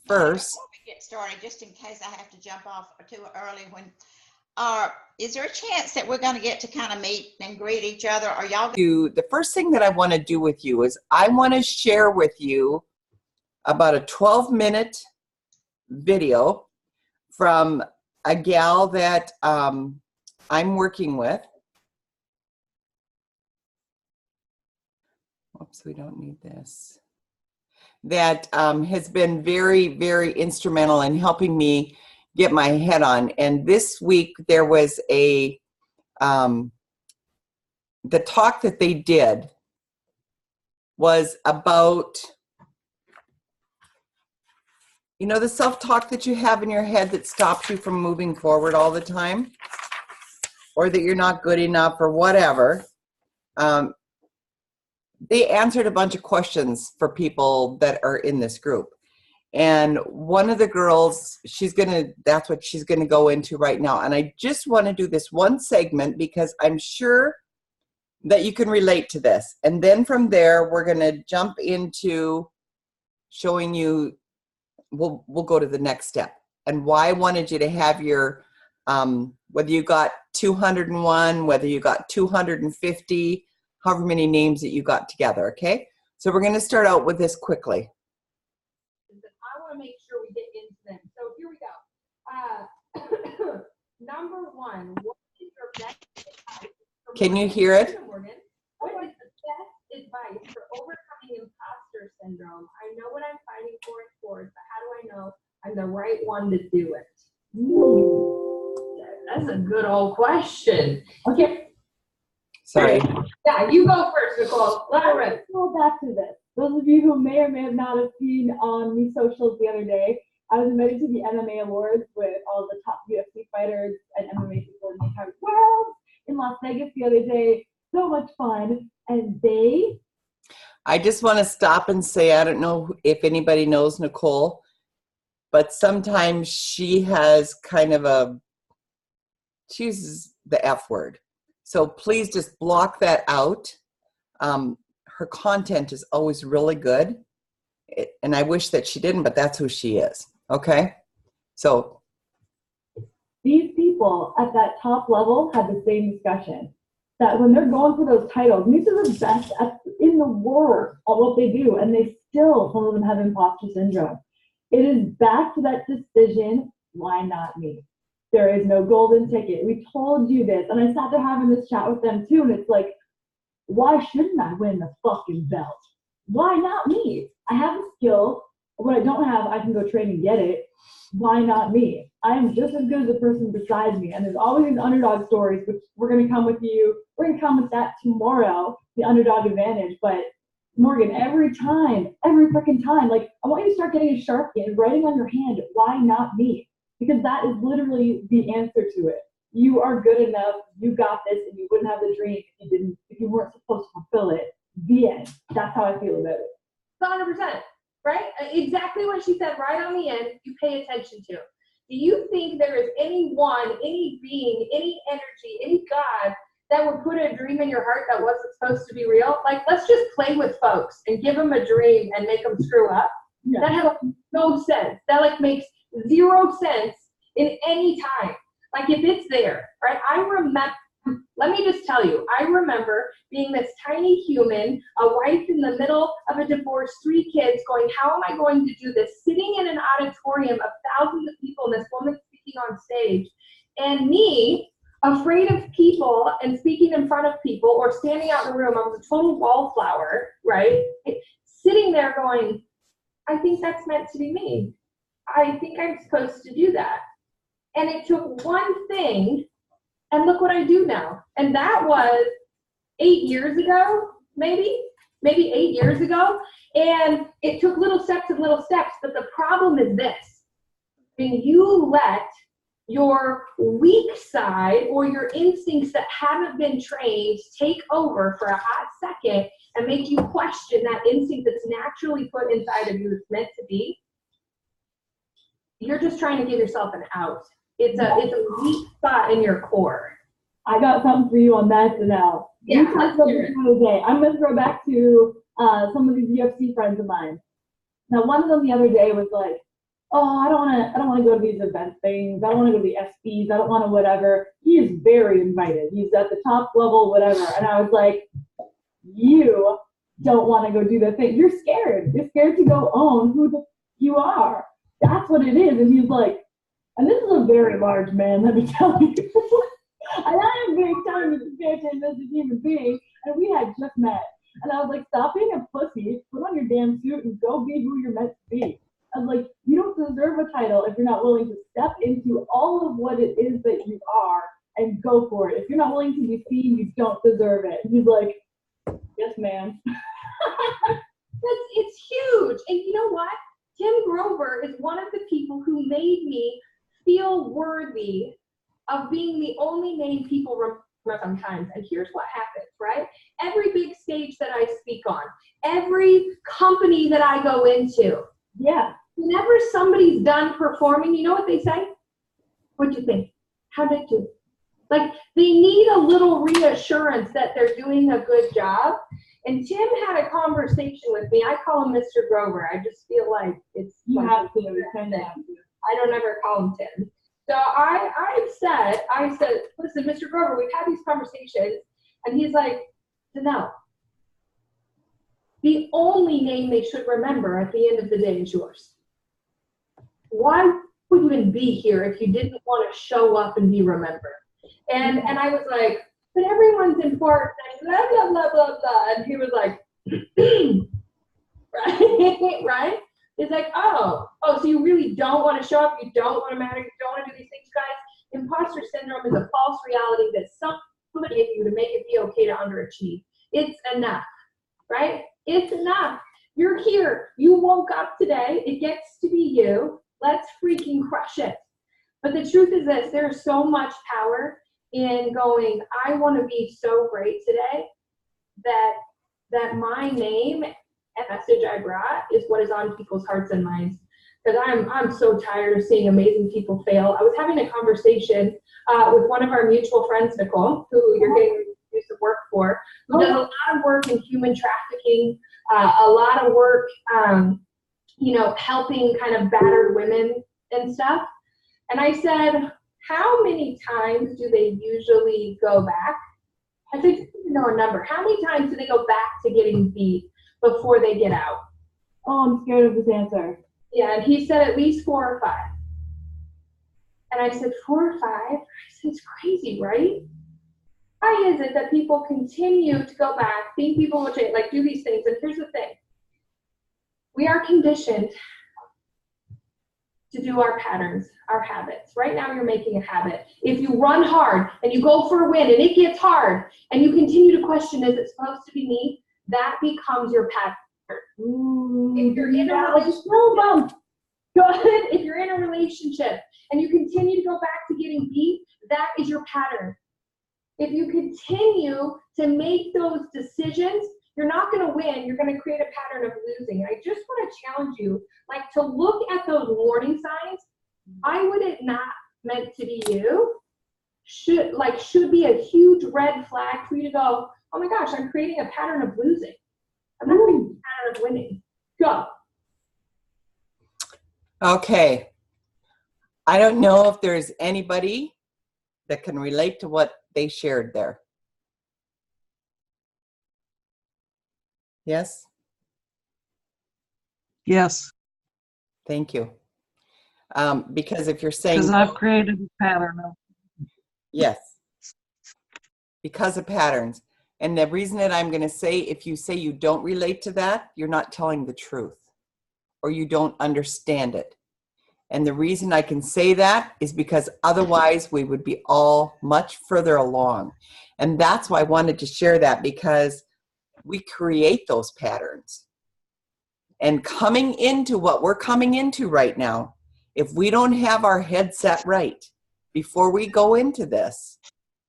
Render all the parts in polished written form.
first. Before we get started, just in case I have to jump off too early, is there a chance that we're going to get to kind of meet and greet each other? Are y'all? The first thing that I want to do with you is I want to share with you about a 12-minute video from a gal that I'm working with. Oops, we don't need this. That has been very, very instrumental in helping me get my head on. And this week there was the talk that they did was about, you know, the self-talk that you have in your head that stops you from moving forward all the time, or that you're not good enough or whatever. They answered a bunch of questions for people that are in this group. And one of the girls, that's what she's gonna go into right now. And I just wanna do this one segment because I'm sure that you can relate to this. And then from there, we're gonna jump into showing you, we'll go to the next step. And why I wanted you to have your, whether you got 201, whether you got 250, however many names that you got together, okay? So we're gonna start out with this quickly. I wanna make sure we get into them. So here we go. Number one, what is your best advice? Can you hear it? Morgan, what is the best advice for overcoming imposter syndrome? I know what I'm fighting for in sports, but how do I know I'm the right one to do it? That's a good old question. Okay. Sorry. Yeah, you go first, Nicole. Let her rip. Go back to this. Those of you who may or may have not have seen on me socials the other day, I was invited to the MMA Awards with all the top UFC fighters and MMA people in the entire world in Las Vegas the other day. So much fun. And I just want to stop and say, I don't know if anybody knows Nicole, but sometimes she has kind of she uses the F word. So please just block that out. Her content is always really good. And I wish that she didn't, but that's who she is. Okay? So these people at that top level had the same discussion. That when they're going for those titles, these are the best in the world at what they do, and they still, some of them have imposter syndrome. It is back to that decision, why not me? There is no golden ticket. We told you this. And I sat there having this chat with them too. And it's like, why shouldn't I win the fucking belt? Why not me? I have a skill. What I don't have, I can go train and get it. Why not me? I am just as good as the person beside me. And there's always these underdog stories, which we're going to come with you. We're going to come with that tomorrow, the underdog advantage. But Morgan, every freaking time, like, I want you to start getting a Sharpie and writing on your hand, why not me? Because that is literally the answer to it. You are good enough, you got this, and you wouldn't have the dream if you weren't supposed to fulfill it. The end. That's how I feel about it. 100%, right? Exactly what she said right on the end, you pay attention to. Do you think there is anyone, any being, any energy, any God that would put a dream in your heart that wasn't supposed to be real? Like, let's just play with folks and give them a dream and make them screw up. Yeah. That has no sense. That makes zero sense in any time. Like, if it's there, right? Let me just tell you, I remember being this tiny human, a wife in the middle of a divorce, 3 kids, going, how am I going to do this? Sitting in an auditorium of thousands of people, and this woman speaking on stage, and me, afraid of people and speaking in front of people or standing out in the room. I was a total wallflower, right? Sitting there going, I think that's meant to be me. I think I'm supposed to do that. And it took one thing, and look what I do now. And that was 8 years ago, maybe 8 years ago. And it took little steps, but the problem is this. When you let your weak side or your instincts that haven't been trained take over for a hot second and make you question that instinct that's naturally put inside of you that's meant to be, you're just trying to give yourself an out. It's a weak spot in your core. I got something for you on that, Janelle. Yeah, let's hear it. I'm going to throw back to some of these UFC friends of mine. Now, one of them the other day was like, oh, I don't want to go to these event things. I don't want to go to the SBs. I don't want to whatever. He is very invited. He's at the top level, whatever. And I was like, you don't want to go do the thing. You're scared. You're scared to go own who you are. That's what it is. And he's like, and this is a very large man, let me tell you. And I am very telling you to pay attention as a human being. And we had just met. And I was like, stop being a pussy. Put on your damn suit and go be who you're meant to be. I was like, you don't deserve a title if you're not willing to step into all of what it is that you are and go for it. If you're not willing to be seen, you don't deserve it. And he's like, yes, ma'am. It's huge. And you know what? Tim Grover is one of the people who made me feel worthy of being the only name people remember sometimes. And here's what happens, right? Every big stage that I speak on, every company that I go into, Yeah. whenever somebody's done performing, you know what they say? What'd you think? How did you? Like, they need a little reassurance that they're doing a good job. And Tim had a conversation with me. I call him Mr. Grover. I just feel like it's You like have to. I don't ever call him Tim. So I said, listen, Mr. Grover, we've had these conversations. And he's like, no. The only name they should remember at the end of the day is yours. Why would you even be here if you didn't want to show up and be remembered? And I was like, but everyone's important, and blah, blah, blah, blah, blah. And he was like, right? It's like, oh, so you really don't want to show up, you don't want to matter, you don't want to do these things, guys. Imposter syndrome is a false reality that somebody gave you to make it be okay to underachieve. It's enough, right? It's enough. You're here. You woke up today. It gets to be you. Let's freaking crush it. But the truth is this, there's so much power in going, I want to be so great today that my name and message I brought is what is on people's hearts and minds. Because I'm so tired of seeing amazing people fail. I was having a conversation with one of our mutual friends, Nicole, who you're getting to do some work for, who does a lot of work in human trafficking, a lot of work, helping kind of battered women and stuff. And I said, how many times do they usually go back? I said, you know a number. How many times do they go back to getting beat before they get out? Oh, I'm scared of this answer. Yeah, and he said at least 4 or 5. And I said, 4 or 5? I said, it's crazy, right? Why is it that people continue to go back, think people will change, like do these things? And here's the thing. We are conditioned to do our patterns, our habits. Right now you're making a habit. If you run hard and you go for a win and it gets hard and you continue to question, is it supposed to be me? That becomes your pattern. If you're in a relationship, go ahead. If you're in a relationship and you continue to go back to getting beat, that is your pattern. If you continue to make those decisions, you're not going to win. You're going to create a pattern of losing. I just want to challenge you, like, to look at those warning signs. I would it not meant to be you should be a huge red flag for you to go, oh my gosh, I'm creating a pattern of losing. I'm not creating a pattern of winning. Go. Okay. I don't know if there's anybody that can relate to what they shared there. Yes? Yes, Thank you. Because if you're saying because I've created a pattern of. yes, because of patterns. And the reason that I'm going to say, if you say you don't relate to that, you're not telling the truth or you don't understand it. And the reason I can say that is because otherwise we would be all much further along. And that's why I wanted to share that, because we create those patterns. And coming into what we're coming into right now, if we don't have our head set right before we go into this,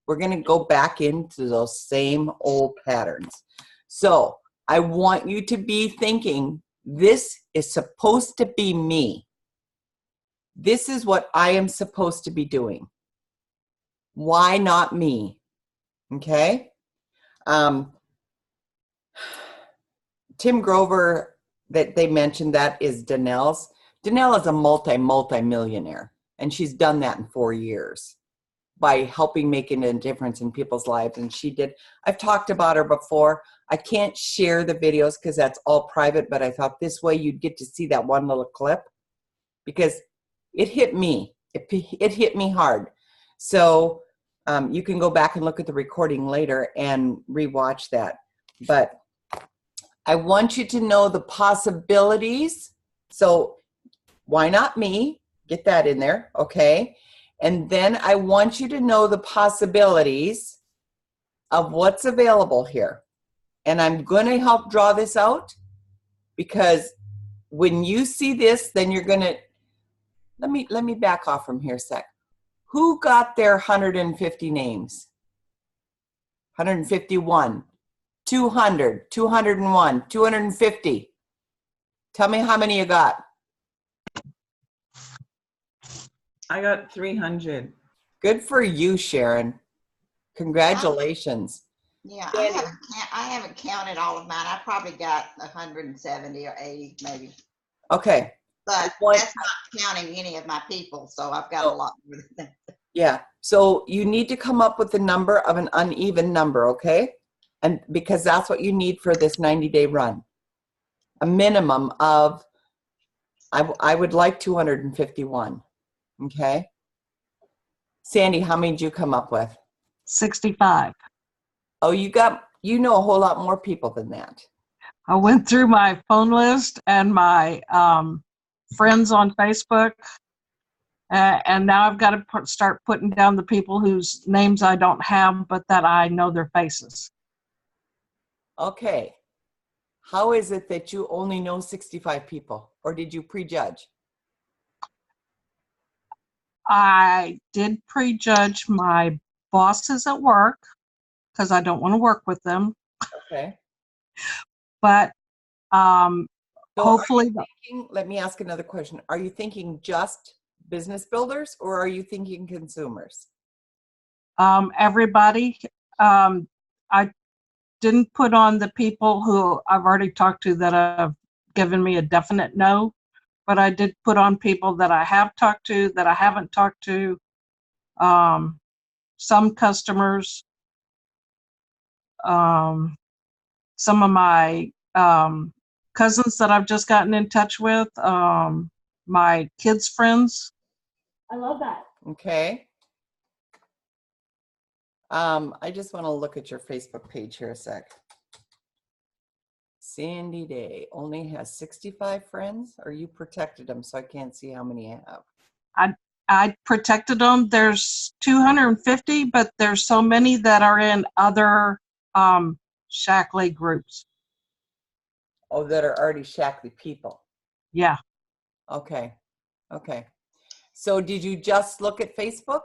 we're going to go back into those same old patterns. So I want you to be thinking, this is supposed to be me. This is what I am supposed to be doing. Why not me? Okay? Tim Grover, that they mentioned, that is Danelle's. Danelle is a multi-millionaire, and she's done that in 4 years by helping making a difference in people's lives. And she did. I've talked about her before. I can't share the videos because that's all private, but I thought this way you'd get to see that one little clip because it hit me. It hit me hard. So you can go back and look at the recording later and rewatch that. But I want you to know the possibilities. So why not me? Get that in there, okay? And then I want you to know the possibilities of what's available here. And I'm going to help draw this out because when you see this, then you're going to, let me back off from here a sec. Who got their 150 names? 151, 200, 201, 250. Tell me how many you got. I got 300. Good for you, Sharon. Congratulations. Yeah, Sandy. I haven't counted all of mine. I probably got 170 or 80 maybe. Okay. But What- that's not counting any of my people, so I've got a lot more than that. Yeah. So you need to come up with the number of an uneven number, okay? And because that's what you need for this 90-day run. A minimum of, I would like 251, okay? Sandy, how many did you come up with? 65. Oh, you know a whole lot more people than that. I went through my phone list and my friends on Facebook, and now I've got to start putting down the people whose names I don't have, but that I know their faces. Okay. How is it that you only know 65 people? Or did you prejudge? I did prejudge my bosses at work because I don't want to work with them, Okay. but So are hopefully, you thinking, let me ask another question. Are you thinking just business builders or are you thinking consumers? everybody, I didn't put on the people who I've already talked to that have given me a definite no, but I did put on people that I have talked to, that I haven't talked to, some customers, some of my cousins that I've just gotten in touch with, my kids' friends. I love that. Okay. I just want to look at your Facebook page here a sec. Sandy Day only has 65 friends, or you protected them so I can't see how many you have? I protected them. There's 250, but there's so many that are in other Shackley groups. Oh, that are already Shackley people. Yeah. Okay. Okay. So did you just look at Facebook?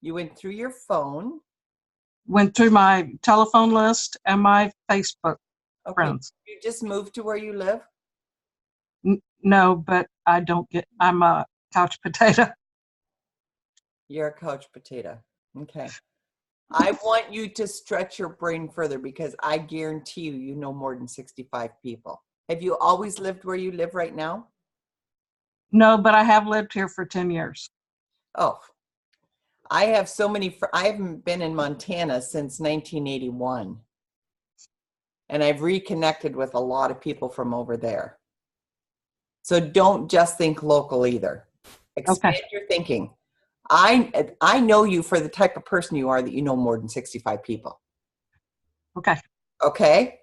You went through your phone. Went through my telephone list and my Facebook Okay. friends. You just moved to where you live? No, but I'm a couch potato. You're a couch potato. Okay. I want you to stretch your brain further because I guarantee you know more than 65 people. Have you always lived where you live right now? No, but I have lived here for 10 years. Oh, I have so many. I haven't been in Montana since 1981. And I've reconnected with a lot of people from over there. So don't just think local either. Expand your thinking. I know you for the type of person you are that you know more than 65 people. Okay. Okay?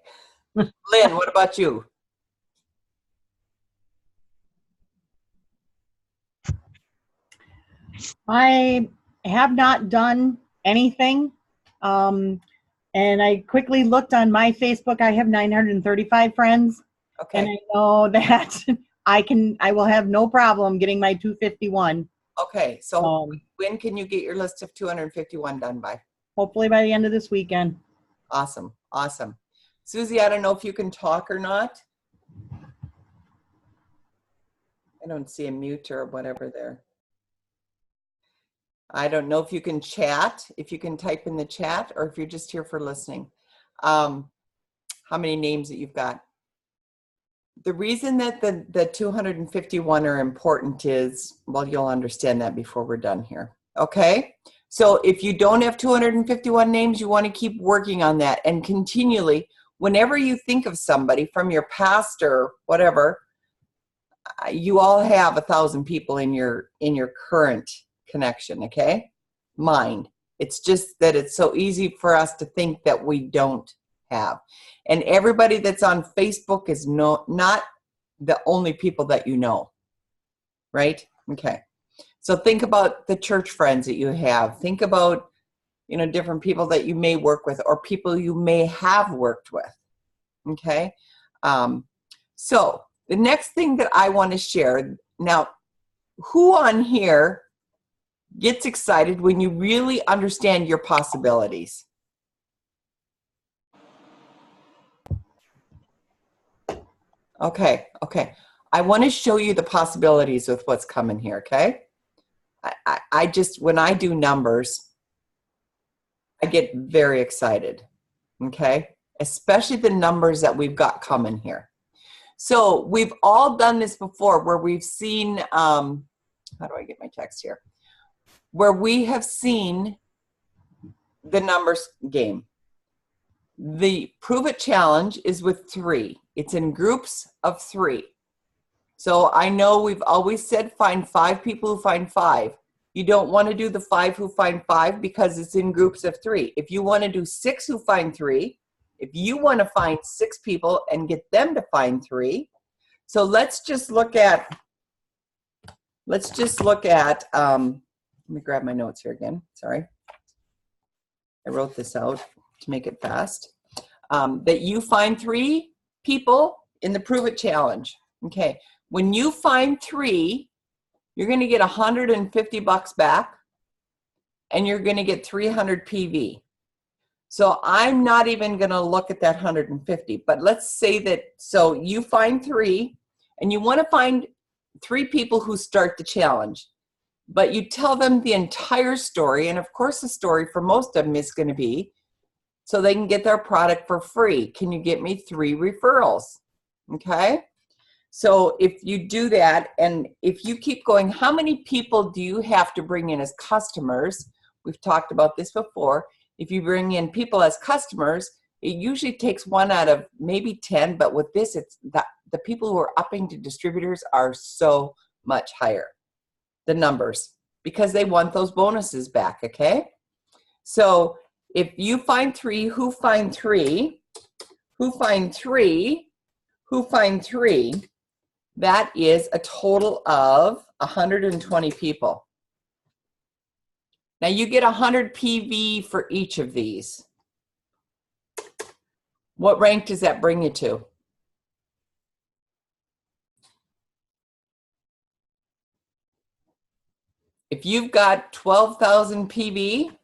Lynn, what about you? I have not done anything. And I quickly looked on my Facebook. I have 935 friends. Okay. And I know that I will have no problem getting my 251. Okay. So when can you get your list of 251 done by? Hopefully by the end of this weekend. Awesome. Awesome. Susie, I don't know if you can talk or not. I don't see a mute or whatever there. I don't know if you can chat, if you can type in the chat, or if you're just here for listening. How many names that you've got? The reason that the 251 are important is, well, you'll understand that before we're done here. Okay? So if you don't have 251 names, you want to keep working on that and continually, whenever you think of somebody from your past or whatever, you all have 1,000 people in your current connection, okay? Mind. It's just that it's so easy for us to think that we don't have. And everybody that's on Facebook is not the only people that you know, right? Okay. So think about the church friends that you have. Think about, different people that you may work with or people you may have worked with, okay? So the next thing that I want to share, now, who on here gets excited when you really understand your possibilities? Okay. I want to show you the possibilities with what's coming here, okay? I just, when I do numbers, I get very excited, okay? Especially the numbers that we've got coming here. So we've all done this before where we've seen, how do I get my text here? Where we have seen the numbers game. The Prove It Challenge is with 3. It's in groups of 3. So I know we've always said find 5 people who find 5. You don't want to do the 5 who find 5 because it's in groups of 3. If you want to do 6 who find 3, if you want to find 6 people and get them to find 3. So let's just look at, let me grab my notes here again. Sorry. I wrote this out to make it fast. That you find 3 people in the Prove It Challenge. Okay. When you find 3, you're going to get $150 back and you're going to get 300 PV. So I'm not even going to look at that 150, but let's say that, so you find 3 and you want to find 3 people who start the challenge, but you tell them the entire story. And of course the story for most of them is going to be so they can get their product for free. Can you get me 3 referrals? Okay. So if you do that, and if you keep going, how many people do you have to bring in as customers? We've talked about this before. If you bring in people as customers, it usually takes 1 out of maybe 10, but with this, it's the people who are upping to distributors are so much higher, the numbers, because they want those bonuses back, okay? So if you find 3, who find 3, who find 3, who find 3, that is a total of 120 people. Now you get 100 PV for each of these. What rank does that bring you to? If you've got 12,000 PV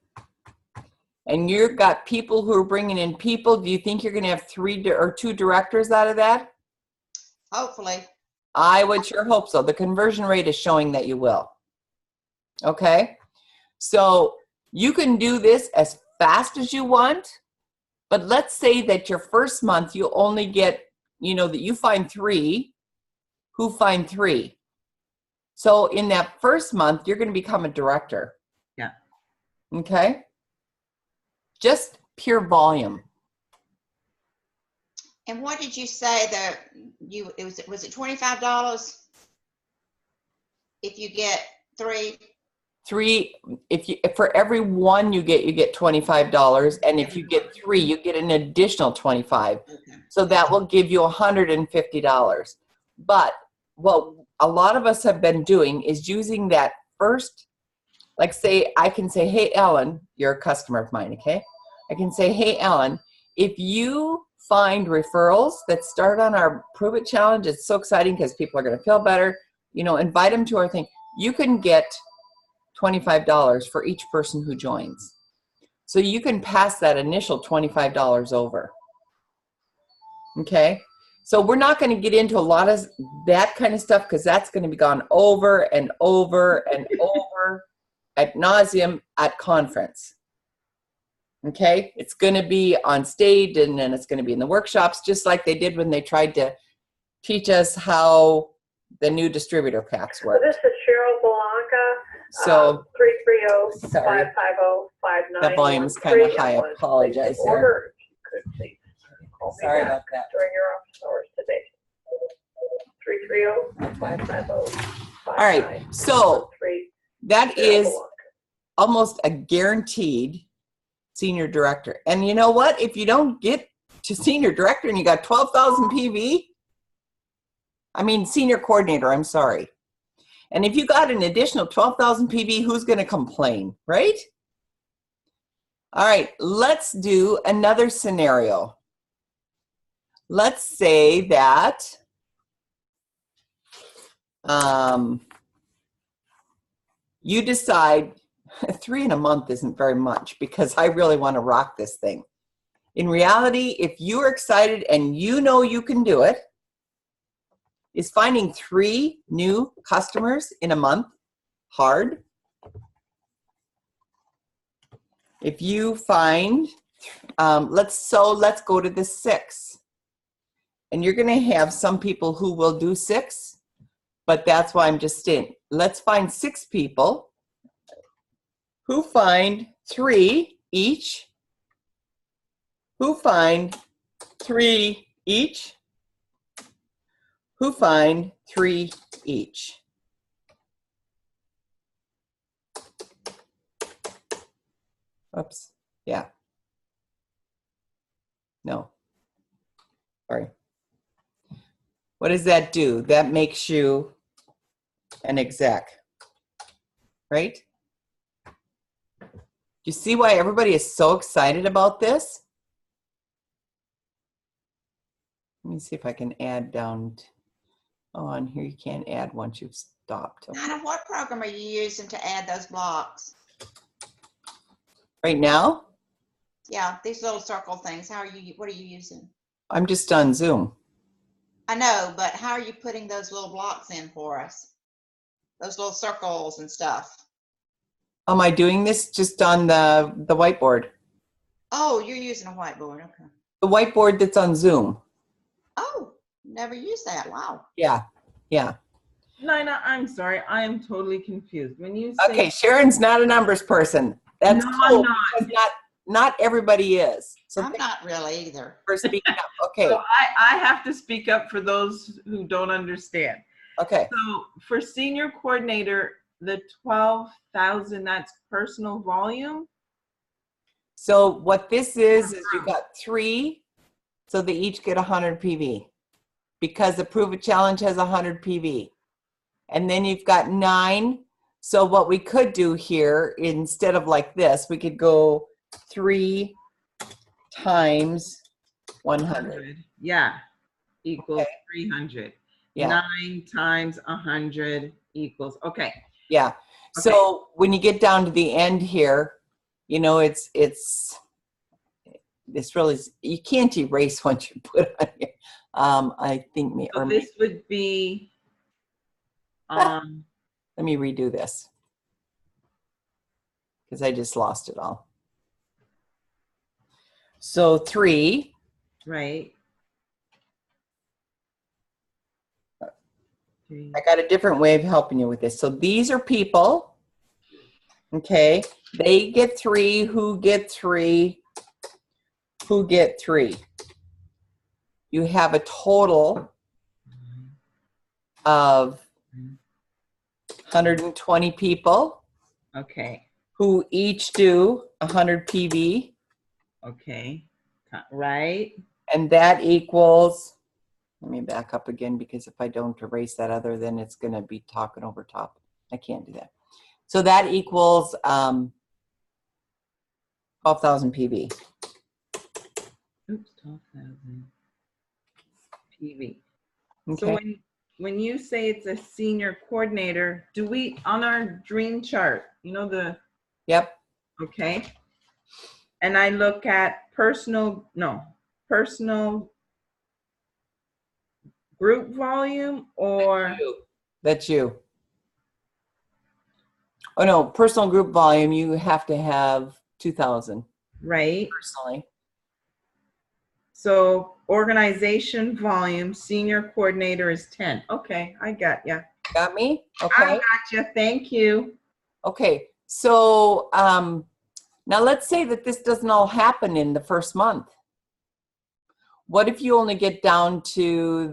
and you've got people who are bringing in people, do you think you're going to have 3 or 2 directors out of that? Hopefully. I would sure hope so. The conversion rate is showing that you will. Okay? So you can do this as fast as you want, but let's say that your first month you only get, that you find 3 who find 3. So in that first month, you're going to become a director. Yeah. Okay? Just pure volume. And what did you say that was it $25 if you get 3? 3, if for every 1 you get $25, and if you get 3, you get an additional 25. Okay. So that will give you $150. But what a lot of us have been doing is using that first, like say, I can say, hey, Ellen, you're a customer of mine, okay? I can say, hey, Ellen, if you find referrals that start on our Prove It Challenge, it's so exciting because people are going to feel better, invite them to our thing. You can get $25 for each person who joins. So you can pass that initial $25 over. Okay? So we're not going to get into a lot of that kind of stuff because that's going to be gone over and over and over ad nauseum at conference. Okay? It's going to be on stage and then it's going to be in the workshops, just like they did when they tried to teach us how the new distributor packs So work. this is Cheryl Belanca. So 330-550-5913. sorry, the volume's kind of high. I apologize there. Order, if you could please call me Sorry back about that. during your office hours today. 330-550-5913. All right, so that is almost a guaranteed senior director. And you know what? If you don't get to senior director and you got 12,000 PV, I mean senior coordinator, I'm sorry. And if you got an additional 12,000 PV, who's going to complain, right? All right, let's do another scenario. Let's say that you decide 3 in a month isn't very much because I really want to rock this thing. In reality, if you're excited and you know you can do it, is finding 3 new customers in a month hard? If you find, let's go to the 6. And you're going to have some people who will do 6, but that's why I'm just saying, let's find 6 people who find 3 each, who find 3 each, who find 3 each. Oops, yeah. No, sorry. What does that do? That makes you an exec, right? You see why everybody is so excited about this? Let me see if I can add down. Oh, on here you can't add once you've stopped. Okay. Donna, what program are you using to add those blocks? Right now, Yeah, these little circle things. What are you using? I'm just on Zoom. I know, but how are you putting those little blocks in for us? Those little circles and stuff. Am I doing this just on the whiteboard? Oh, you're using a whiteboard. Okay. The whiteboard that's on Zoom. Oh, never used that. Wow. Yeah, yeah. Nina, I'm sorry. I am totally confused. When you say Okay, Sharon's not a numbers person. That's No, cool, I'm not. because not everybody is. So I'm thank not really either. you for speaking up. Okay, So I have to speak up for those who don't understand. okay. So for senior coordinator, the 12,000, that's personal volume? So what this is you've got 3, so they each get 100 PV because the Prove It Challenge has 100 PV. And then you've got 9. So what we could do here, instead of like this, we could go 3 times 100. Yeah, equals Okay. 300. Yeah. 9 times 100 equals, okay. Yeah. So when you get down to the end here, you know, it's really, you can't erase once you put it on here. I think me, So or this would be, let me redo this because I just lost it all. So 3, right? 3. I got a different way of helping you with this. So these are people, okay? They get 3, who get 3, who get 3. You have a total of 120 people Okay, who each do 100 PV, okay, right? and that equals, let me back up again because if I don't erase that other, then it's going to be talking over top. I can't do that. So that equals 12,000 PV. Oops, 12,000 PV. Okay. So when you say it's a senior coordinator, do we, on our dream chart, you know Yep. okay, and I look at personal group volume or That's you. Oh no, personal group volume, you have to have 2,000 right? personally. So organization volume, senior coordinator is 10. Okay, I got ya. Got me? I Okay. got you. Thank you. Okay. So now let's say that this doesn't all happen in the first month. What if you only get down to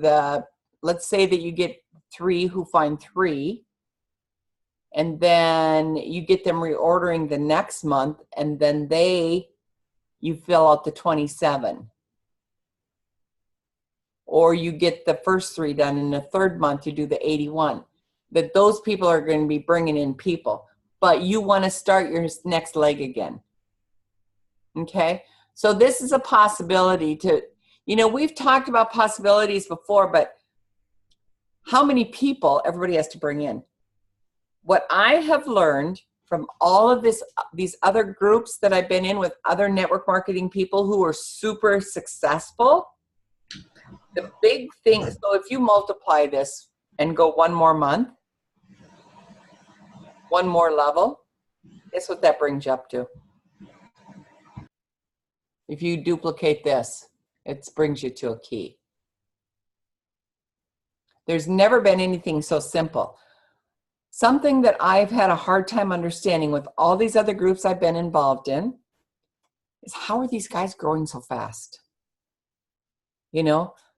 let's say that you get 3 who find 3, and then you get them reordering the next month, and then you fill out the 27. Or you get the first 3 done in the third month, you do the 81. That those people are going to be bringing in people, but you want to start your next leg again. Okay? So this is a possibility to, we've talked about possibilities before, but how many people everybody has to bring in? What I have learned from all of these other groups that I've been in with other network marketing people who are super successful, the big thing, so if you multiply this and go 1 more month, 1 more level, guess what that brings you up to? If you duplicate this, it brings you to a key. There's never been anything so simple. Something that I've had a hard time understanding with all these other groups I've been involved in is, how are these guys growing so fast?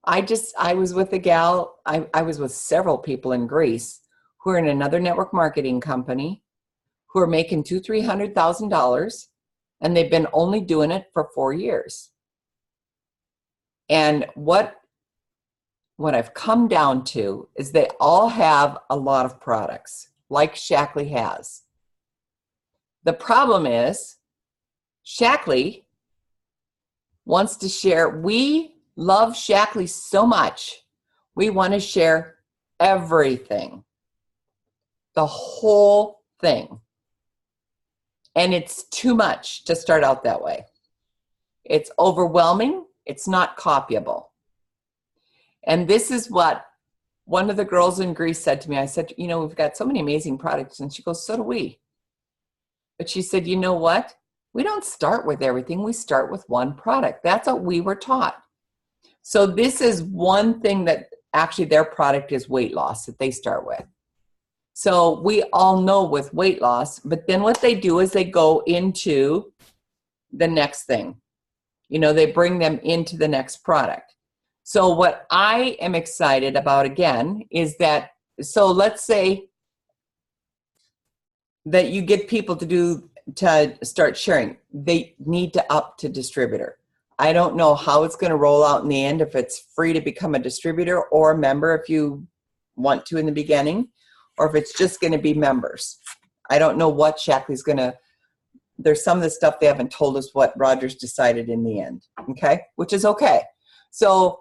I was with a gal, I was with several people in Greece who are in another network marketing company who are making $200,000-$300,000, and they've been only doing it for 4 years. And what I've come down to is they all have a lot of products, like Shaklee has. The problem is, Shaklee wants to share. We love Shaklee so much, we want to share everything, the whole thing. And it's too much to start out that way. It's overwhelming. It's not copyable. And this is what one of the girls in Greece said to me. I said, we've got so many amazing products. And she goes, so do we. But she said, you know what? We don't start with everything. We start with one product. That's what we were taught. So this is one thing that actually their product is weight loss that they start with. So we all know with weight loss, but then what they do is they go into the next thing. They bring them into the next product. So what I am excited about again is that, so let's say that you get people to start sharing. They need to up to distributor. I don't know how it's going to roll out in the end, if it's free to become a distributor or a member if you want to in the beginning, or if it's just going to be members. I don't know what Shaklee's going to, there's some of the stuff they haven't told us what Rogers decided in the end, okay? Which is okay. So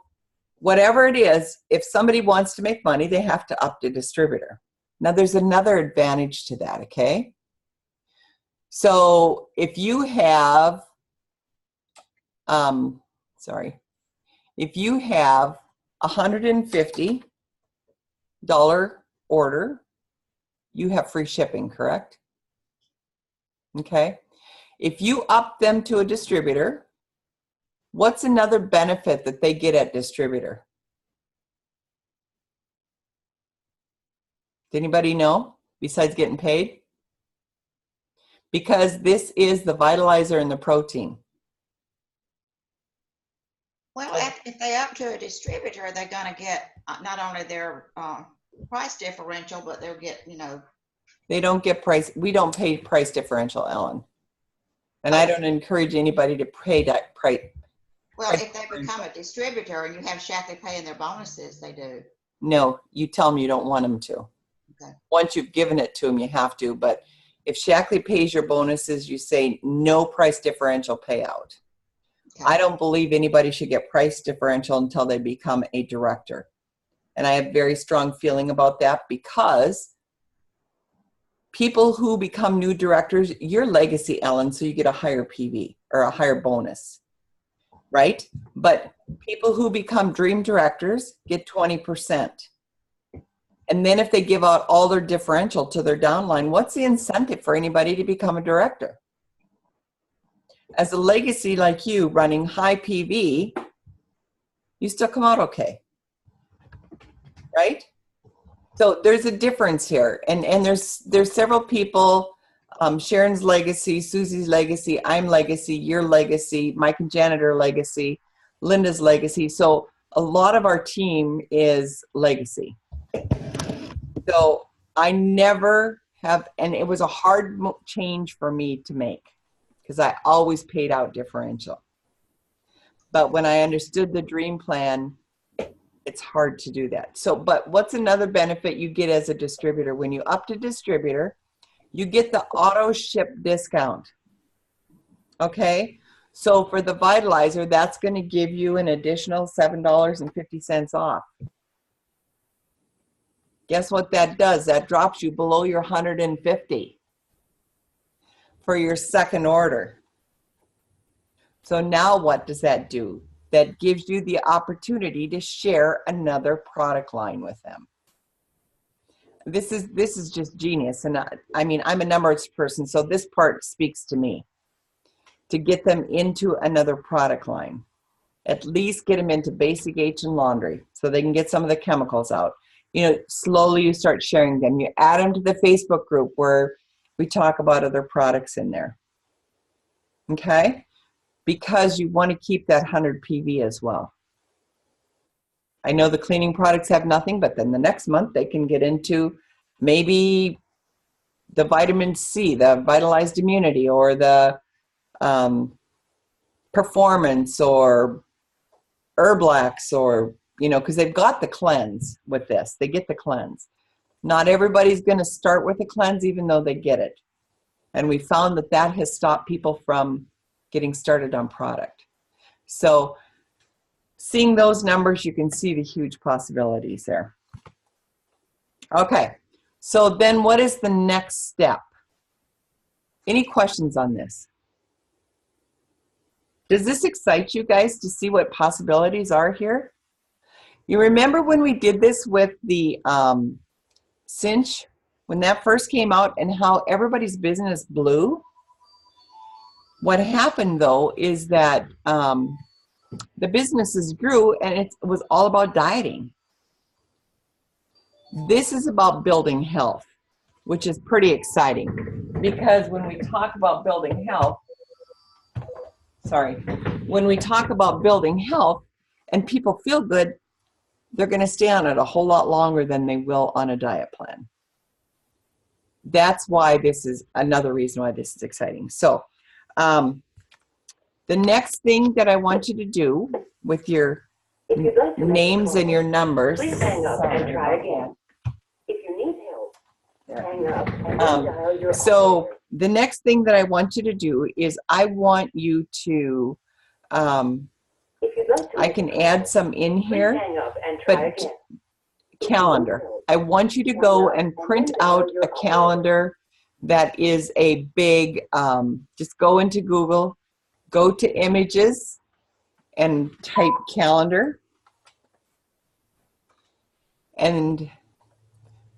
whatever it is, if somebody wants to make money, they have to up to distributor. Now there's another advantage to that, okay? So if you have, if you have $150 order, you have free shipping, correct? Okay. If you up them to a distributor, what's another benefit that they get at distributor? Does anybody know besides getting paid? Because this is the vitalizer and the protein. Well, if they up to a distributor, they're going to get not only their price differential, but they'll get, They don't get price. We don't pay price differential, Ellen. And I don't encourage anybody to pay that price. Well, if they become a distributor and you have Shaklee paying their bonuses, they do. No, you tell them you don't want them to. Okay. Once you've given it to them, you have to. But if Shaklee pays your bonuses, you say no price differential payout. Okay. I don't believe anybody should get price differential until they become a director. And I have very strong feeling about that, because people who become new directors, your legacy, Ellen, so you get a higher PV or a higher bonus, right? But people who become dream directors get 20%. And then if they give out all their differential to their downline, what's the incentive for anybody to become a director? As a legacy like you running high PV, you still come out okay. Right? So there's a difference here. And there's several people, Sharon's legacy, Susie's legacy, I'm legacy, your legacy, Mike and Janet are legacy, Linda's legacy. So a lot of our team is legacy. So I never have, and it was a hard change for me to make because I always paid out differential. But when I understood the dream plan, it's hard to do that. So, but what's another benefit you get as a distributor? When you up to distributor, you get the auto ship discount. Okay? So for the Vitalizer, that's going to give you an additional $7.50 off. Guess what that does? That drops you below your $150 for your second order. So now what does that do? That gives you the opportunity to share another product line with them. This is just genius. And I mean, I'm a numbers person, so this part speaks to me. To get them into another product line. At least get them into Basic H and laundry so they can get some of the chemicals out. You know, slowly you start sharing them. You add them to the Facebook group where we talk about other products in there. Okay? Because you want to keep that 100 PV as well. I know the cleaning products have nothing, but then the next month they can get into maybe the vitamin C, the Vitalized Immunity, or the Performance, or Herblax, or, you know, because they've got the cleanse with this. They get the cleanse. Not everybody's going to start with a cleanse even though they get it. And we found that that has stopped people from getting started on product. So seeing those numbers, you can see the huge possibilities there. Okay, so then what is the next step? Any questions on this? Does this excite you guys to see what possibilities are here? You remember when we did this with the cinch, when that first came out, and how everybody's business blew? What happened though is that the businesses grew, and it was all about dieting. This is about building health, which is pretty exciting, because when we talk about building health, when we talk about building health and people feel good, they're going to stay on it a whole lot longer than they will on a diet plan. That's why this is another reason why this is exciting. So the next thing that I want you to do with your names and your numbers, Please hang up and try again. If you need help, hang up and dial your so the next thing that I want you to do is I want you to, if you'd like to I can add some in here, hang up and try but again. calendar. I want you to go and print out a calendar that is a big, just go into Google, go to images and type calendar. And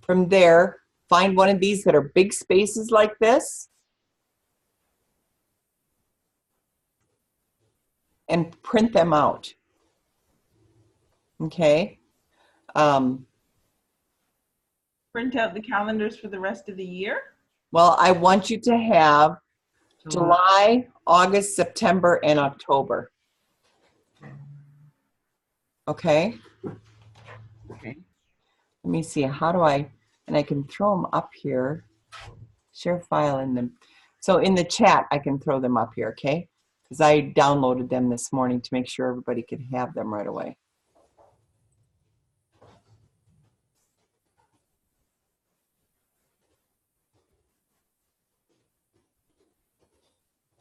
from there, find one of these that are big spaces like this and print them out. Okay. Print out the calendars for the rest of the year? Well, I want you to have July, August, September, and October. Okay. Okay. Let me see, how do I, and I can throw them up here, share file in them. So in the chat, I can throw them up here, okay? Because I downloaded them this morning to make sure everybody could have them right away.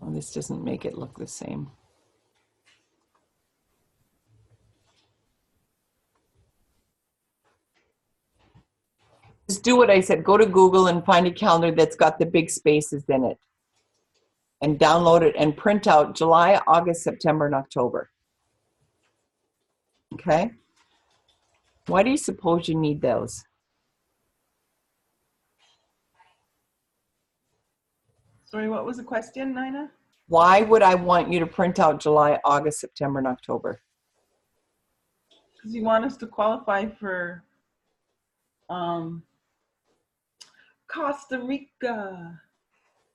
Well, this doesn't make it look the same. Just do what I said. Go to Google and find a calendar that's got the big spaces in it. And download it and print out July, August, September, and October. Okay? Why do you suppose you need those? Sorry, what was the question, Nina? Why would I want you to print out July, August, September, and October? Does he want us to qualify for Costa Rica?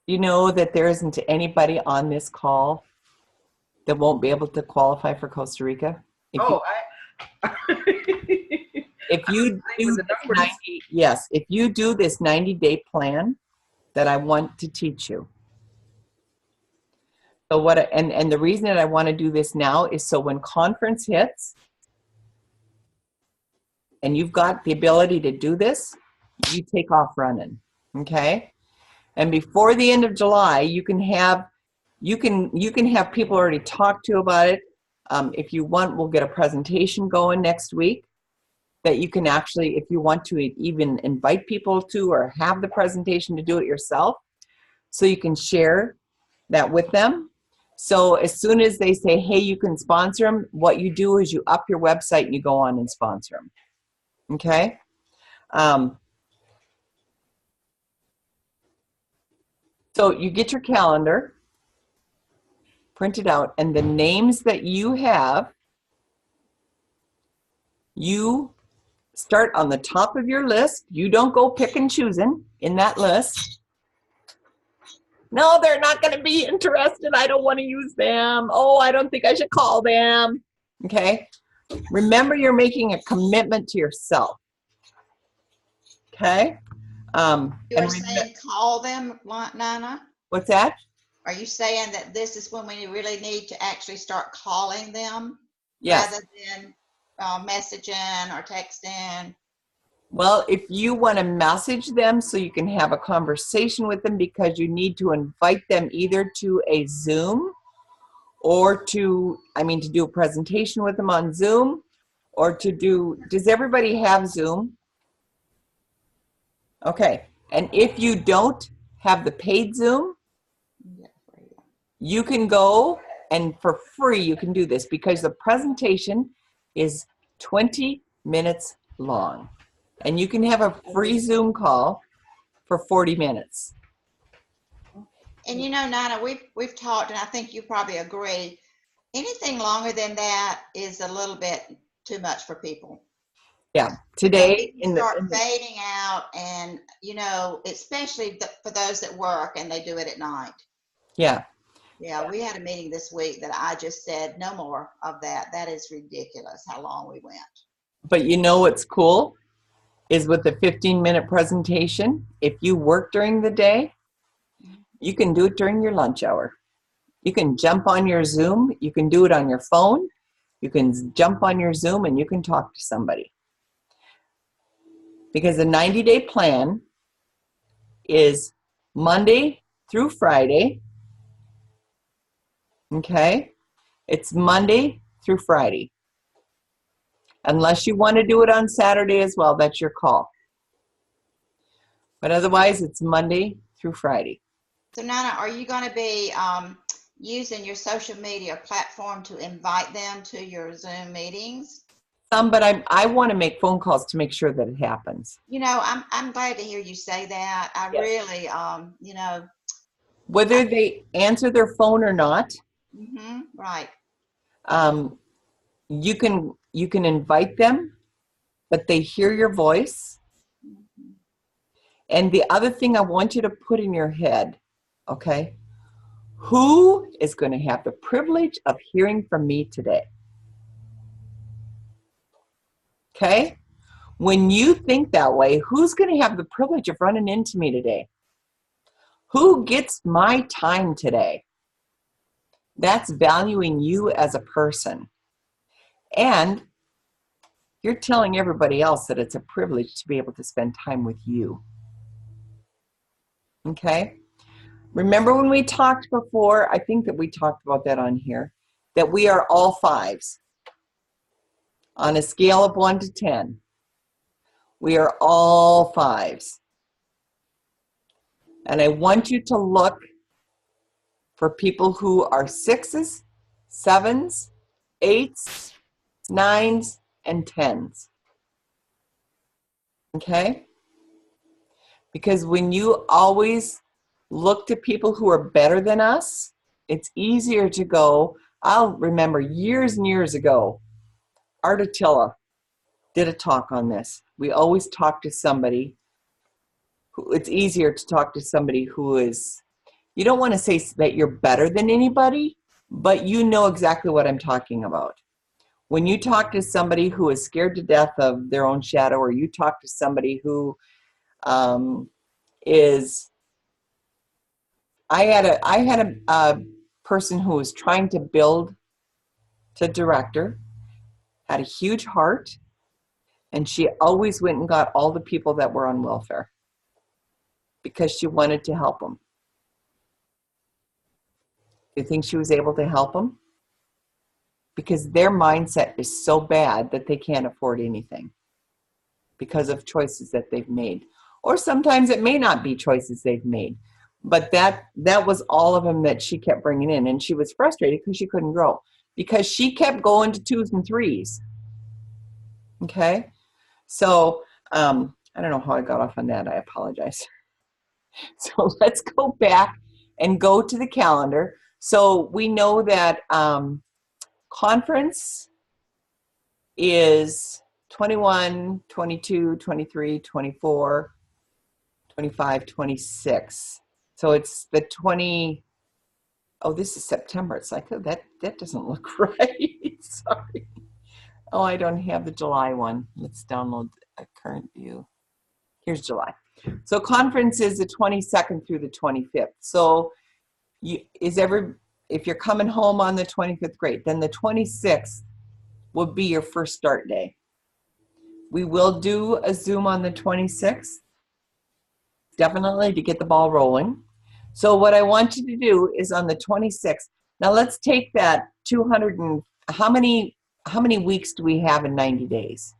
You know that there isn't anybody on this call that won't be able to qualify for Costa Rica. If you, if you do this 90, yes, if you do this 90-day plan that I want to teach you. So what, and the reason that I want to do this now is so when conference hits and you've got the ability to do this, you take off running, okay? And before the end of July, you can have people already talk to you about it. If you want, we'll get a presentation going next week that you can actually, if you want to even invite people to or have the presentation to do it yourself, so you can share that with them. So as soon as they say, hey, you can sponsor them, what you do is you up your website and you go on and sponsor them. Okay? So you get your calendar, print it out, and the names that you have, you start on the top of your list. You don't go pick and choosing in that list. No, they're not going to be interested. I don't want to use them. Oh, I don't think I should call them. Okay? Remember, you're making a commitment to yourself. Okay? You are saying call them, Nana? What's that? Are you saying that this is when we really need to actually start calling them? Yes. Rather than messaging or texting? Well, if you want to message them so you can have a conversation with them, because you need to invite them either to a Zoom or to do a presentation with them on Zoom, or to do, does everybody have Zoom? Okay. And if you don't have the paid Zoom, you can go and for free you can do this, because the presentation is 20 minutes long. And you can have a free Zoom call for 40 minutes. And you know, Nana, we've talked, and I think you probably agree, anything longer than that is a little bit too much for people. Yeah, today start fading out, and you know, especially for those that work and they do it at night. Yeah. Yeah, we had a meeting this week that I just said, no more of that. That is ridiculous how long we went. But you know what's cool is with the 15-minute presentation, if you work during the day, you can do it during your lunch hour. You can jump on your Zoom, you can do it on your phone, you can jump on your Zoom and you can talk to somebody. Because the 90-day plan is Monday through Friday. Okay? It's Monday through Friday. Unless you want to do it on Saturday as well, that's your call. But otherwise, it's Monday through Friday. So Nana, are you going to be using your social media platform to invite them to your Zoom meetings? But I want to make phone calls to make sure that it happens. You know, I'm glad to hear you say that. I really, you know. Whether they answer their phone or not. Right. You can invite them, but they hear your voice. And the other thing I want you to put in your head, okay? Who is going to have the privilege of hearing from me today? Okay? When you think that way, who's going to have the privilege of running into me today? Who gets my time today? That's valuing you as a person. And you're telling everybody else that it's a privilege to be able to spend time with you. Okay? Remember when we talked before, I think that we talked about that on here, that we are all fives. On a scale of 1 to 10, we are all fives. And I want you to look for people who are 6s, 7s, 8s, 9s, and 10s. Okay? Because when you always look to people who are better than us, it's easier to go. I'll remember years and years ago, Art Attila did a talk on this. We always talk to somebody who, it's easier to talk to somebody who is, you don't want to say that you're better than anybody, but you know exactly what I'm talking about. When you talk to somebody who is scared to death of their own shadow, or you talk to somebody who is, I had a person who was trying to build to director, had a huge heart, and she always went and got all the people that were on welfare because she wanted to help them. Do you think she was able to help them? Because their mindset is so bad that they can't afford anything because of choices that they've made. Or sometimes it may not be choices they've made. But that was all of them that she kept bringing in. And she was frustrated because she couldn't grow. Because she kept going to 2s and 3s. Okay? So, I don't know how I got off on that. I apologize. So let's go back and go to the calendar. So we know that conference is 21, 22, 23, 24, 25, 26. So it's the 20, oh, this is September. It's like, oh, that doesn't look right. Sorry. Oh, I don't have the July one. Let's download a current view. Here's July. So conference is the 22nd through the 25th. So if you're coming home on the 25th, great. Then the 26th will be your first start day. We will do a Zoom on the 26th, definitely to get the ball rolling. So what I want you to do is on the 26th, now let's take that 200 and, how many weeks do we have in 90 days?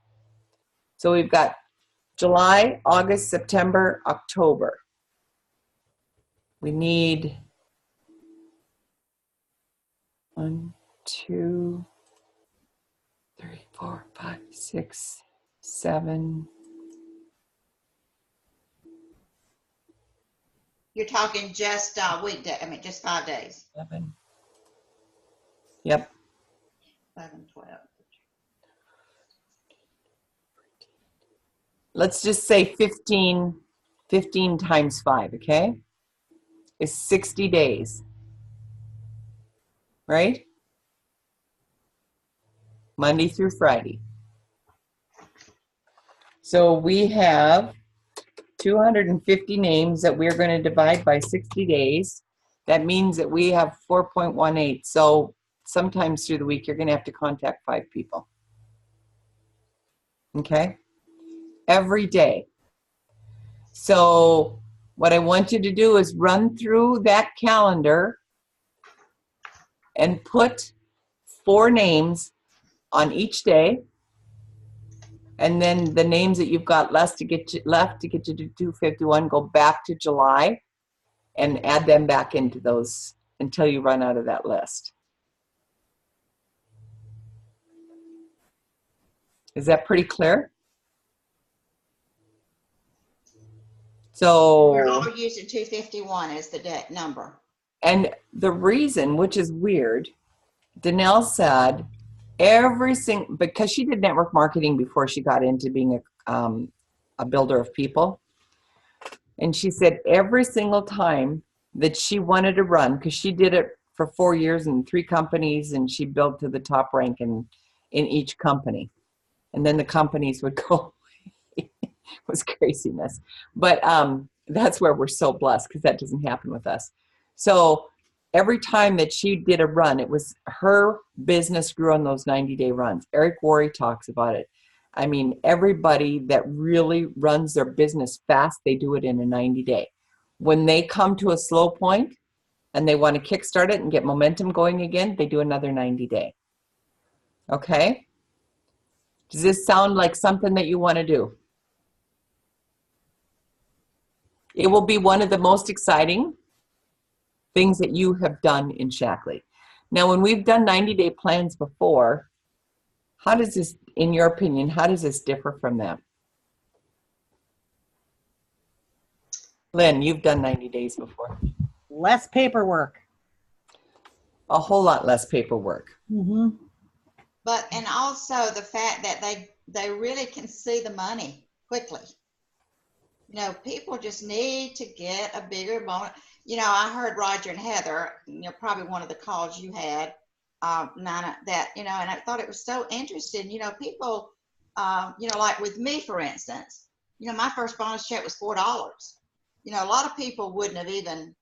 So we've got July, August, September, October. We need 1, 2, 3, 4, 5, 6, 7. You're talking just weekday, just 5 days. 11. Yep. 11, 12. Let's just say 15 times 5, okay? Is 60 days. Right? Monday through Friday. So we have 250 names that we're going to divide by 60 days. That means that we have 4.18. So sometimes through the week, you're going to have to contact 5 people. Okay? Every day. So what I want you to do is run through that calendar and put 4 names on each day. And then the names that you've got left to get you to 251, go back to July and add them back into those until you run out of that list. Is that pretty clear? So We're all using 251 as the number. And the reason, which is weird, Danelle said because she did network marketing before she got into being a builder of people. And she said every single time that she wanted to run, because she did it for 4 years in 3 companies, and she built to the top rank in each company. And then the companies would go, it was craziness. But that's where we're so blessed, because that doesn't happen with us. So every time that she did a run, it was her business grew on those 90-day runs. Eric Worre talks about it. I mean, everybody that really runs their business fast, they do it in a 90-day. When they come to a slow point and they want to kickstart it and get momentum going again, they do another 90-day. Okay? Does this sound like something that you want to do? It will be one of the most exciting things that you have done in Shaklee. Now, when we've done 90-day plans before, how does this, in your opinion, how does this differ from them? Lynn, you've done 90 days before. Less paperwork. A whole lot less paperwork. Mm-hmm. But, and also the fact that they really can see the money quickly. You know, people just need to get a bigger bonus. You know, I heard Roger and Heather, you know, probably one of the calls you had, Nana, that, you know, and I thought it was so interesting. You know, people, you know, like with me, for instance, you know, my first bonus check was $4. You know, a lot of people wouldn't have even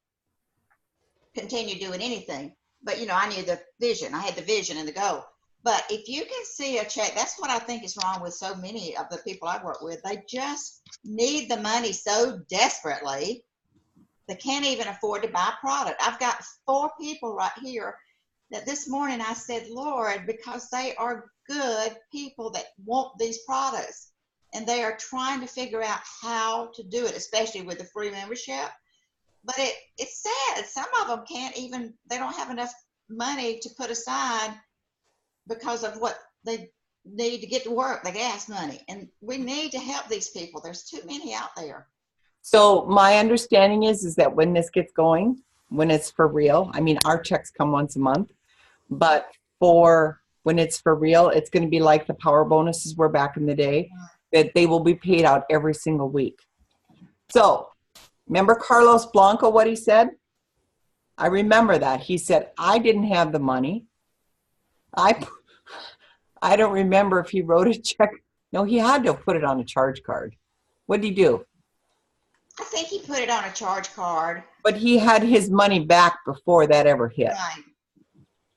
continued doing anything, but, you know, I knew the vision. I had the vision and the goal. But if you can see a check, that's what I think is wrong with so many of the people I work with. They just need the money so desperately, they can't even afford to buy product. I've got 4 people right here that this morning I said, Lord, because they are good people that want these products and they are trying to figure out how to do it, especially with the free membership. But it's sad. Some of them can't even, they don't have enough money to put aside because of what they need to get to work, the gas money. And we need to help these people. There's too many out there. So my understanding is that when this gets going, when it's for real, I mean, our checks come once a month, but for when it's for real, it's going to be like the power bonuses were back in the day, that they will be paid out every single week. So remember Carlos Blanco, what he said? I remember that. He said, I didn't have the money. I don't remember if he wrote a check. No, he had to have put it on a charge card. What did he do? I think he put it on a charge card. But he had his money back before that ever hit. Right.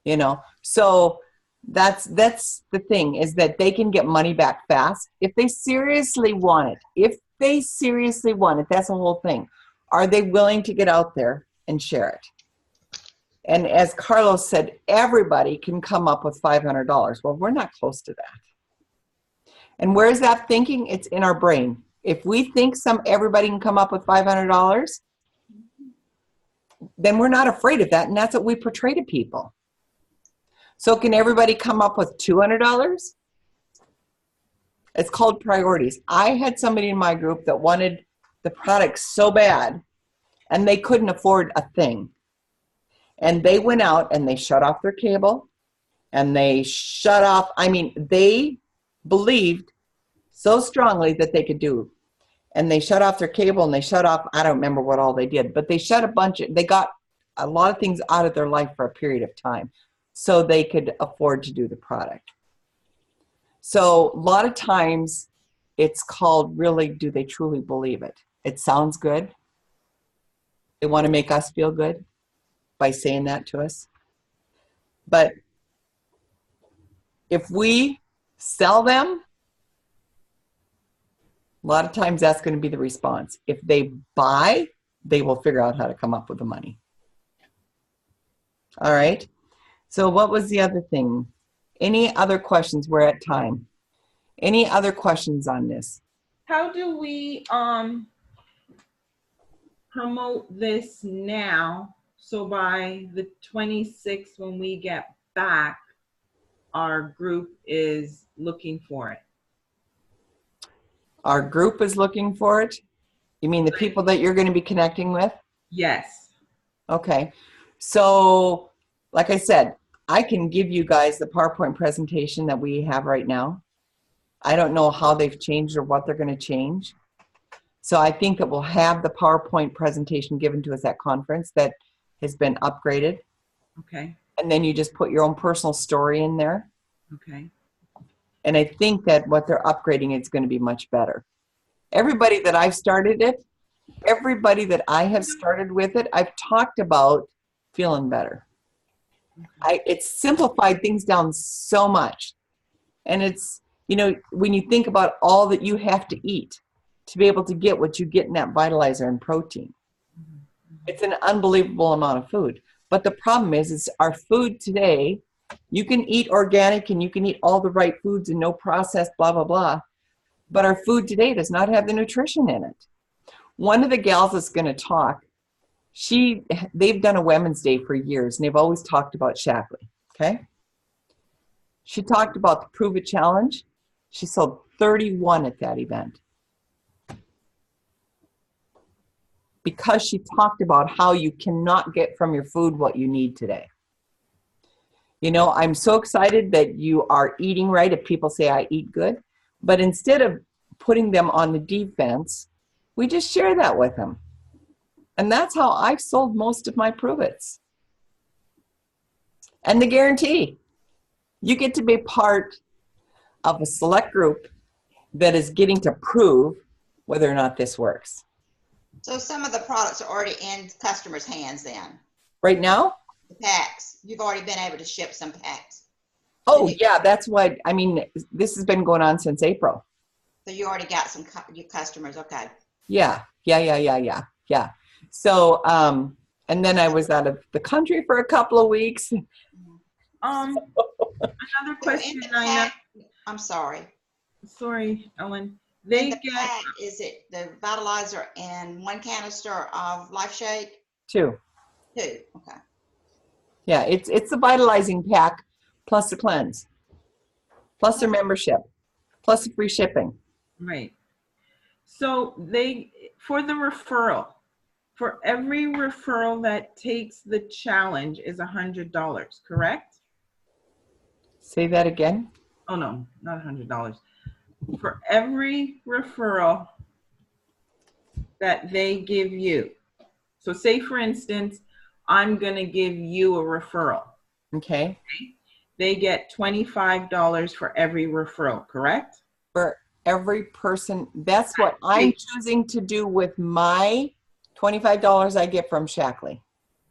You know, so that's the thing, is that they can get money back fast if they seriously want it. If they seriously want it, that's the whole thing. Are they willing to get out there and share it? And as Carlos said, everybody can come up with $500. Well, we're not close to that. And where's that thinking? It's in our brain. If we think everybody can come up with $500, then we're not afraid of that. And that's what we portray to people. So can everybody come up with $200? It's called priorities. I had somebody in my group that wanted the product so bad, and they couldn't afford a thing. And they went out and they shut off their cable, and they shut off, I mean, they believed so strongly that they could do. And they shut off their cable, and they shut off, I don't remember what all they did, but they shut they got a lot of things out of their life for a period of time so they could afford to do the product. So a lot of times it's called, really, do they truly believe it? It sounds good. They want to make us feel good by saying that to us. But if we sell them, a lot of times that's going to be the response. If they buy, they will figure out how to come up with the money. All right. So what was the other thing? Any other questions? We're at time. Any other questions on this? How do we promote this now? So by the 26th, when we get back, our group is looking for it. Our group is looking for it? You mean the people that you're going to be connecting with? Yes. Okay. So, like I said, I can give you guys the PowerPoint presentation that we have right now. I don't know how they've changed or what they're going to change. So I think that we'll have the PowerPoint presentation given to us at conference that has been upgraded. Okay. And then you just put your own personal story in there. Okay. And I think that what they're upgrading is going to be much better. Everybody that I've started it, everybody that I have started with it, I've talked about feeling better. It's simplified things down so much. And it's, you know, when you think about all that you have to eat to be able to get what you get in that vitalizer and protein, it's an unbelievable amount of food. But the problem is our food today, you can eat organic and you can eat all the right foods and no processed, blah, blah, blah. But our food today does not have the nutrition in it. One of the gals that's going to talk, they've done a Women's Day for years, and they've always talked about Shaklee, okay? She talked about the Prove It Challenge. She sold 31 at that event. Because she talked about how you cannot get from your food what you need today. You know, I'm so excited that you are eating right. If people say I eat good, But instead of putting them on the defense, we just share that with them. And that's how I've sold most of my Prove-Its. And the guarantee, you get to be part of a select group that is getting to prove whether or not this works. So some of the products are already in customers' hands then. Right now? The packs. You've already been able to ship some packs. Oh, yeah, that's what, I mean, this has been going on since April. So you already got some your customers. Okay. Yeah. So, and then I was out of the country for a couple of weeks. Another question, So in the Nina. pack, I'm sorry. Sorry, Ellen. In They the get pack, is it the Vitalizer and 1 canister of Life Shake? 2. 2. Okay. Yeah, it's the vitalizing pack plus the cleanse, plus their membership, plus the free shipping. right. So they for the referral, for every referral that takes the challenge is $100, correct? Say that again. Oh no, not $100. For every referral that they give you. So say for instance, I'm gonna give you a referral. Okay. They get $25 for every referral, correct? For every person, that's what I'm choosing to do with my $25 I get from Shackley.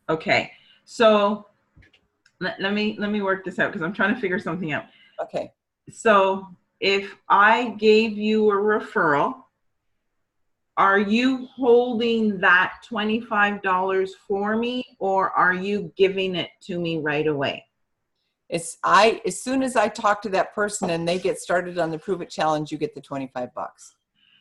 Okay, so let me work this out because I'm trying to figure something out. Okay. So if I gave you a referral, are you holding that $25 for me or are you giving it to me right away? As soon as I talk to that person and they get started on the Prove It Challenge, you get the $25.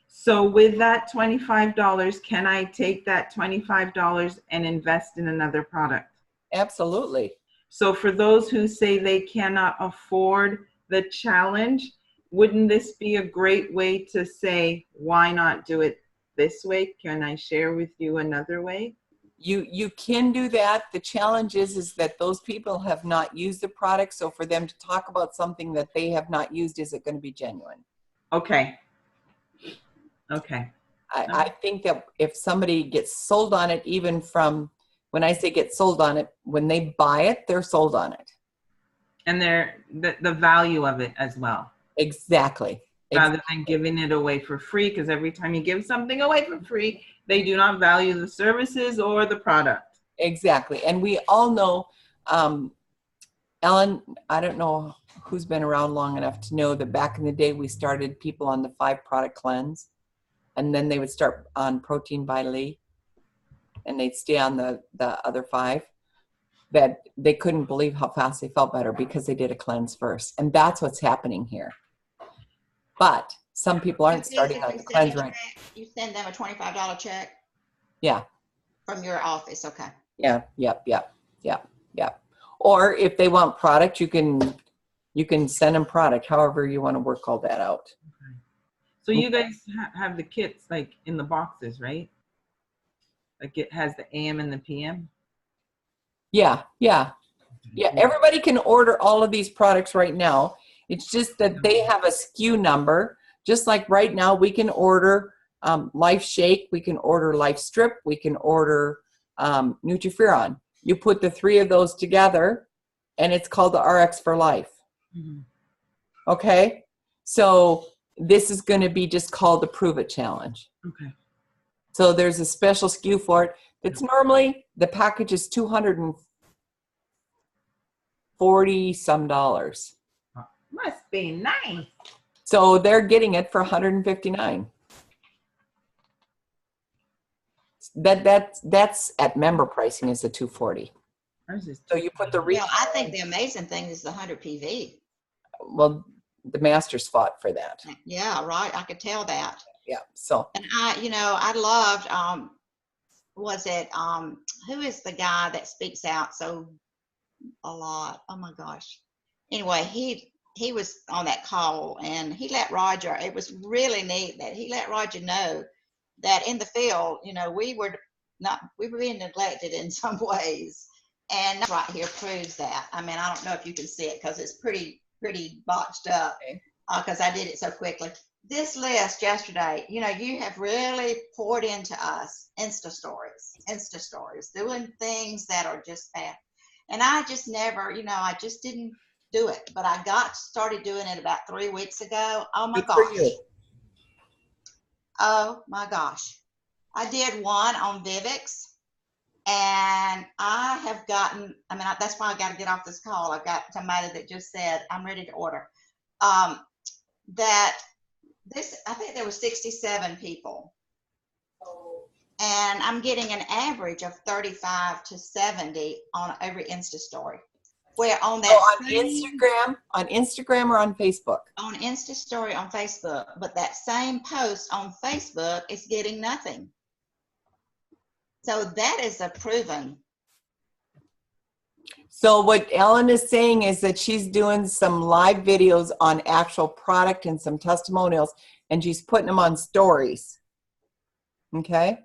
So with that $25, can I take that $25 and invest in another product? Absolutely. So for those who say they cannot afford the challenge, wouldn't this be a great way to say, why not do it this way? Can I share with you another way? You can do that. The challenge is that those people have not used the product. So for them to talk about something that they have not used, is it going to be genuine? Okay. Okay. I think that if somebody gets sold on it, even from, when I say get sold on it, when they buy it, they're sold on it. And the value of it as well. Exactly. Rather than giving it away for free, because every time you give something away for free, they do not value the services or the product. Exactly. And we all know, Ellen, I don't know who's been around long enough to know that back in the day, we started people on the 5-product cleanse, and then they would start on Protein Vital-E, and they'd stay on the other 5, that they couldn't believe how fast they felt better because they did a cleanse first. And that's what's happening here. But some people aren't starting on the cleanse right. You send them a $25 check? Yeah. From your office, okay. Yeah, yep. Or if they want product, you can send them product, however you want to work all that out. Okay. So you guys have the kits like in the boxes, right? Like it has the AM and the PM? Yeah. Everybody can order all of these products right now. It's just that they have a SKU number. Just like right now, we can order Life Shake, we can order Life Strip, we can order Nutriferon. You put the 3 of those together, and it's called the RX for Life. Mm-hmm. Okay? So this is going to be just called the Prove It Challenge. Okay. So there's a special SKU for it. It's normally, the package is $240 some. Must be nice. So they're getting it for $159. That's at member pricing is the $240. So you put the Well, I think the amazing thing is the 100 PV. Well, the masters fought for that. Yeah, right. I could tell that. Yeah. So And I loved, who is the guy that speaks out so a lot? Oh my gosh. Anyway, he was on that call and he let Roger, it was really neat that he let Roger know that in the field, we were being neglected in some ways. And right here proves that. I mean, I don't know if you can see it because it's pretty botched up. Okay. because I did it so quickly. This list yesterday, you know, you have really poured into us Insta stories, doing things that are just bad. And I just never, you know, I just didn't do it. But I started doing it about 3 weeks ago. Oh my Good for gosh. you. Oh my gosh. I did one on Vivix. And I have gotten, I mean, that's why I got to get off this call. I've got somebody that just said, I'm ready to order. That this, I think there were 67 people. And I'm getting an average of 35 to 70 on every Insta story. Where on that On Instagram or on Facebook? On Insta story on Facebook, but that same post on Facebook is getting nothing. So that is a proven. So what Ellen is saying is that she's doing some live videos on actual product and some testimonials, and she's putting them on stories. Okay?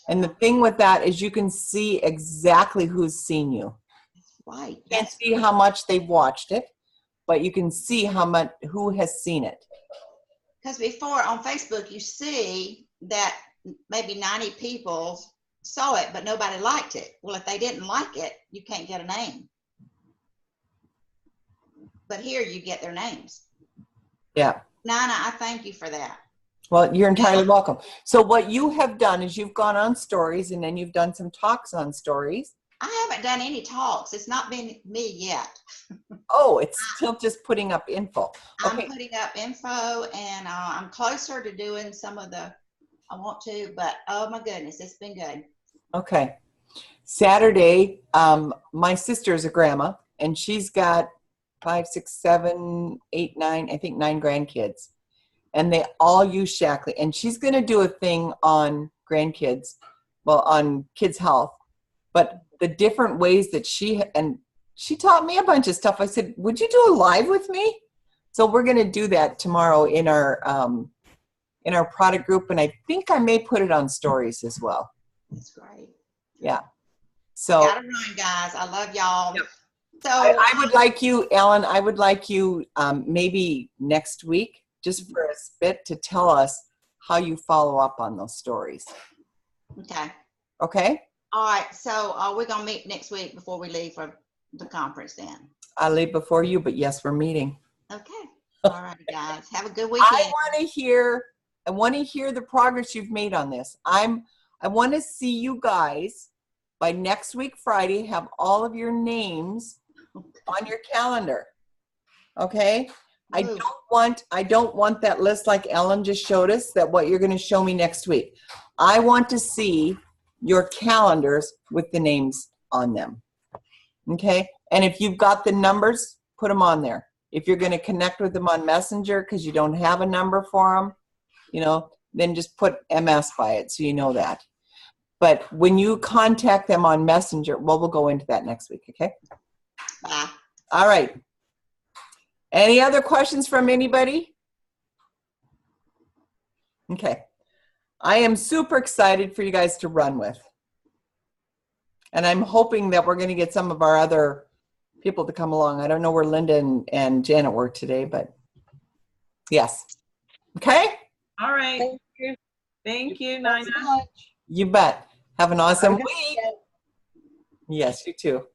And the thing with that is you can see exactly who's seen you. Right. You can't see how much they've watched it, but you can see who has seen it. Because before on Facebook, you see that maybe 90 people saw it, but nobody liked it. Well, if they didn't like it, you can't get a name. But here you get their names. Yeah. Nina, I thank you for that. Well, you're entirely welcome. So what you have done is you've gone on stories, and then you've done some talks on stories. I haven't done any talks. It's not been me yet. Oh, it's still just putting up info. Okay. I'm putting up info, and I'm closer to doing some of the, I want to, but oh my goodness, it's been good. Okay. Saturday, my sister's a grandma, and she's got 5, 6, 7, 8, 9, I think 9 grandkids. And they all use Shaklee. And she's going to do a thing on grandkids, well, on kids' health. But the different ways that she taught me a bunch of stuff. I said, would you do a live with me? So we're going to do that tomorrow in our product group. And I think I may put it on stories as well. That's great. Yeah. So gotta run, guys. I love y'all. Yep. So I would like you, Ellen, I would like you maybe next week, just for a bit, to tell us how you follow up on those stories. Okay. Okay? All right. So we're going to meet next week before we leave for the conference then. I leave before you, but yes, we're meeting. Okay. All right, guys. Have a good weekend. I want to hear the progress you've made on this. I want to see you guys by next week, Friday, have all of your names on your calendar. Okay? I don't want that list like Ellen just showed us, that what you're going to show me next week. I want to see your calendars with the names on them. Okay? And if you've got the numbers, put them on there. If you're going to connect with them on Messenger because you don't have a number for them, then just put MS by it so you know that. But when you contact them on Messenger, well, we'll go into that next week, okay? Bye. All right. Any other questions from anybody? Okay. I am super excited for you guys to run with. And I'm hoping that we're going to get some of our other people to come along. I don't know where Linda and Janet were today, but yes. Okay? All right. Thank you. Thank you, Nina. You bet. Have an awesome week. Yes, you too.